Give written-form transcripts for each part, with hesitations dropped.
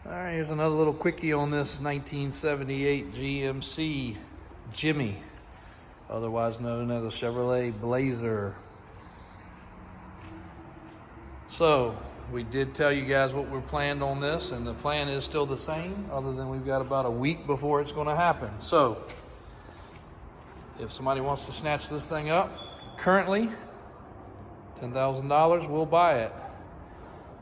All right, here's another little quickie on this 1978 GMC Jimmy, otherwise known as a Chevrolet Blazer. So we did tell you guys what we're planned on this, and the plan is still the same, other than we've got about a week before it's going to happen. So if somebody wants to snatch this thing up, currently $10,000, we'll buy it.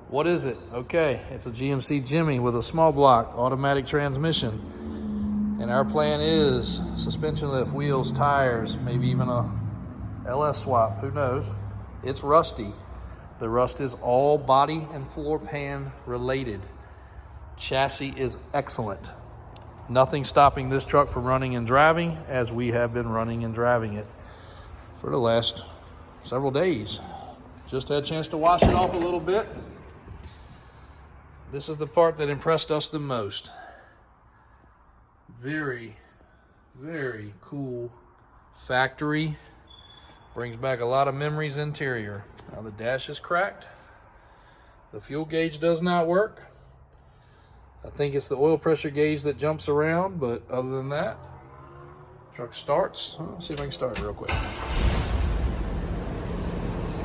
What is it? Okay, it's a GMC Jimmy with a small block automatic transmission. And our plan is suspension lift, wheels, tires, maybe even a LS swap, who knows? It's rusty. The rust is all body and floor pan related. Chassis is excellent. Nothing stopping this truck from running and driving, as we have been running and driving it for the last several days. Just had a chance to wash it off a little bit. This is the part that impressed us the most. Very, very cool factory. Brings back a lot of memories interior. Now the dash is cracked. The fuel gauge does not work. I think it's the oil pressure gauge that jumps around, but other than that, truck starts. Let's see if I can start it real quick.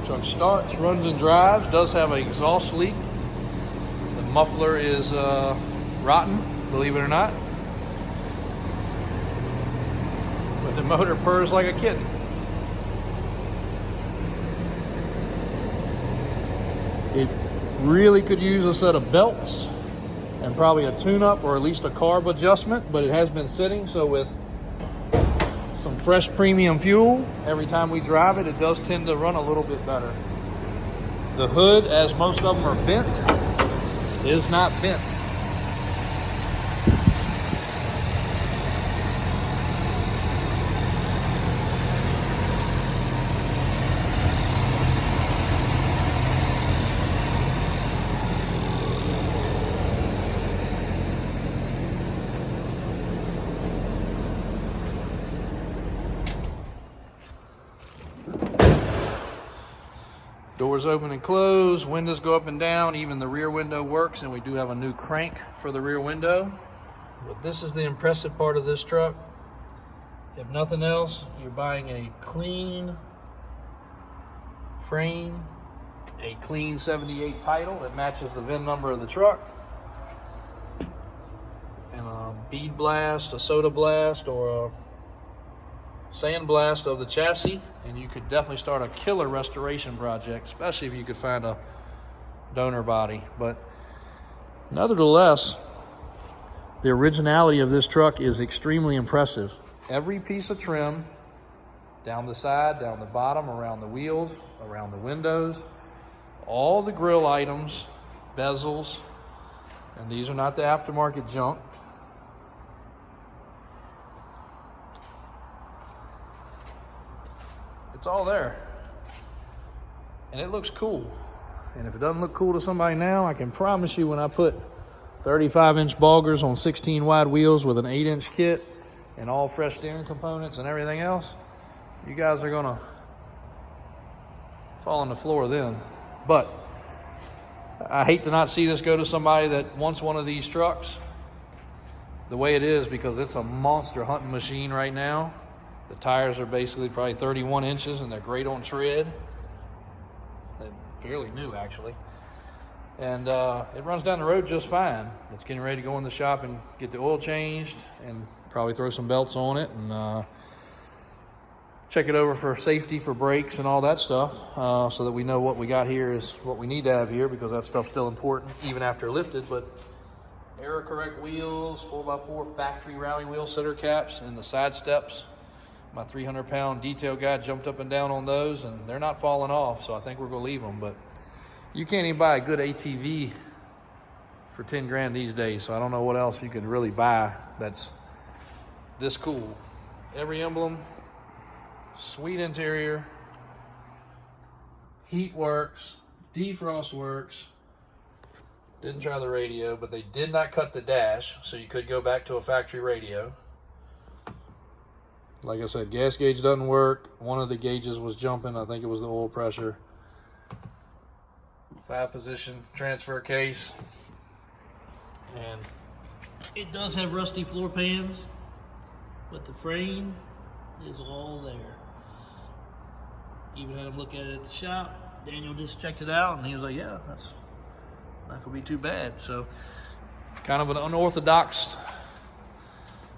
Truck starts, runs and drives, does have an exhaust leak. The muffler is rotten, believe it or not. But the motor purrs like a kitten. It really could use a set of belts and probably a tune-up or at least a carb adjustment, but it has been sitting, so with some fresh premium fuel, every time we drive it, it does tend to run a little bit better. The hood, as most of them are bent, is not bent. Doors open and close, windows go up and down, even the rear window works, and we do have a new crank for the rear window. But this is the impressive part of this truck. If nothing else, you're buying a clean frame, a clean 78 title that matches the VIN number of the truck, and a bead blast, a soda blast, or a sand blast of the chassis, and you could definitely start a killer restoration project, especially if you could find a donor body. But nevertheless, the originality of this truck is extremely impressive. Every piece of trim, down the side, down the bottom, around the wheels, around the windows, all the grill items, bezels, and these are not the aftermarket junk. It's all there, and it looks cool. And if it doesn't look cool to somebody now, I can promise you when I put 35-inch boggers on 16 wide wheels with an 8-inch kit and all fresh steering components and everything else, you guys are gonna fall on the floor then. But I hate to not see this go to somebody that wants one of these trucks the way it is, because it's a monster hunting machine right now. The tires are basically probably 31 inches, and they're great on tread. They're fairly new, actually. And it runs down the road just fine. It's getting ready to go in the shop and get the oil changed and probably throw some belts on it and check it over for safety, for brakes and all that stuff, so that we know what we got here is what we need to have here, because that stuff's still important even after lifted. But error correct wheels, 4x4 factory rally wheel center caps, and the side steps. My 300-pound detail guy jumped up and down on those, and they're not falling off, so I think we're gonna leave them. But you can't even buy a good ATV for 10 grand these days, so I don't know what else you could really buy that's this cool. Every emblem, sweet interior, heat works, defrost works. Didn't try the radio, but they did not cut the dash, so you could go back to a factory radio. Like I said, gas gauge doesn't work. One of the gauges was jumping. I think it was the oil pressure. 5-position transfer case. And it does have rusty floor pans, but the frame is all there. Even had him look at it at the shop. Daniel just checked it out and he was like, yeah, that's not gonna be too bad. So kind of an unorthodox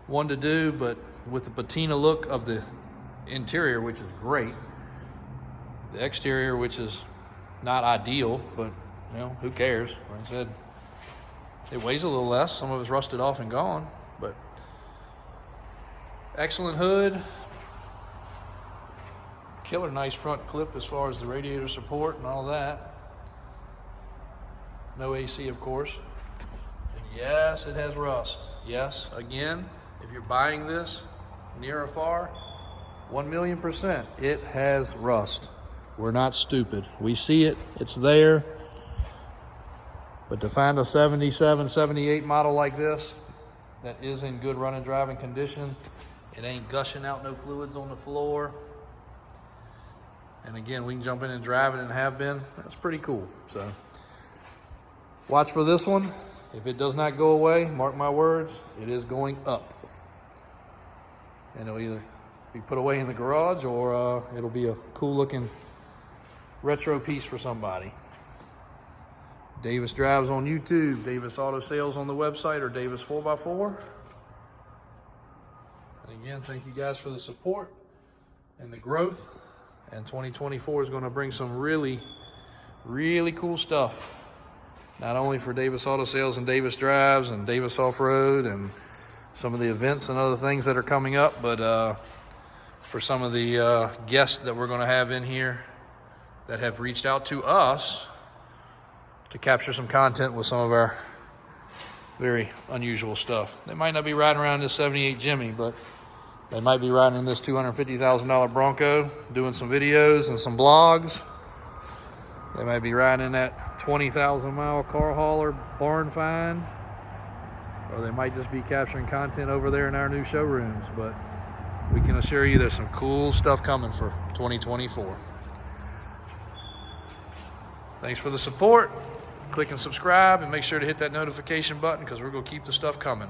one to do, but with the patina look of the interior, which is great. The exterior, which is not ideal, but you know, who cares? Like I said, it weighs a little less. Some of it's rusted off and gone, but excellent hood. Killer nice front clip as far as the radiator support and all that. No AC, of course. And yes, it has rust. Yes, again, if you're buying this near or far, 1,000,000%, it has rust. We're not stupid. We see it, it's there. But to find a 77, 78 model like this that is in good running driving condition, it ain't gushing out no fluids on the floor. And again, we can jump in and drive it and have been. That's pretty cool. So watch for this one. If it does not go away, mark my words, it is going up. And it'll either be put away in the garage or it'll be a cool looking retro piece for somebody. Davis Drives on YouTube, Davis Auto Sales on the website, or Davis 4x4. And again, thank you guys for the support and the growth. And 2024 is going to bring some really, really cool stuff. Not only for Davis Auto Sales and Davis Drives and Davis Off-Road and some of the events and other things that are coming up, but for some of the guests that we're going to have in here that have reached out to us to capture some content with some of our very unusual stuff. They might not be riding around this 78 Jimmy, but they might be riding in this $250,000 Bronco, doing some videos and some blogs. They might be riding in that 20,000 mile car hauler barn find, or they might just be capturing content over there in our new showrooms. But we can assure you there's some cool stuff coming for 2024. Thanks for the support. Click and subscribe and make sure to hit that notification button because we're going to keep the stuff coming.